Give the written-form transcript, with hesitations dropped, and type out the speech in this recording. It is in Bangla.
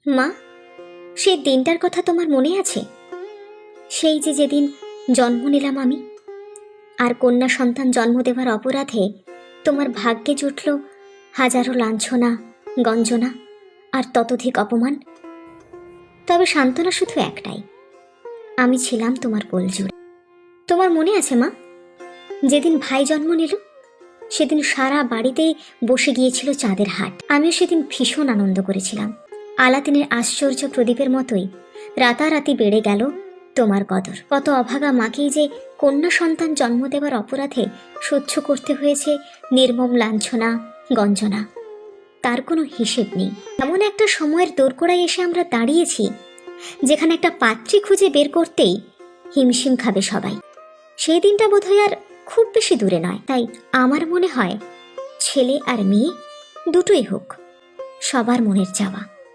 মা, সেই দিনটার কথা তোমার মনে আছে? সেই যে যেদিন জন্ম নিলাম আমি, আর কন্যা সন্তান জন্ম দেওয়ার অপরাধে তোমার ভাগ্যে জুটল হাজারো লাঞ্ছনা, গঞ্জনা আর ততোধিক অপমান। তবে সান্ত্বনা শুধু একটাই, আমি ছিলাম তোমার কোলজুড়ে। তোমার মনে আছে মা, যেদিন ভাই জন্ম নিল সেদিন সারা বাড়িতে বসে গিয়েছিল চাঁদের হাট। আমিও সেদিন ভীষণ আনন্দ করেছিলাম। আলাদিনের আশ্চর্য প্রদীপের মতোই রাতারাতি বেড়ে গেল তোমার কদর। কত অভাগা মাকেই যে কন্যা সন্তান জন্ম দেওয়ার অপরাধে সহ্য করতে হয়েছে নির্মম লাঞ্ছনা, গঞ্জনা, তার কোনো হিসেব নেই। এমন একটা সময়ের দোরগোড়ায় এসে আমরা দাঁড়িয়েছি যেখানে একটা পাত্রী খুঁজে বের করতেই হিমশিম খাবে সবাই। সেই দিনটা বোধহয় আর খুব বেশি দূরে নয়। তাই আমার মনে হয় ছেলে আর মেয়ে দুটোই হোক সবার মনের চাওয়া।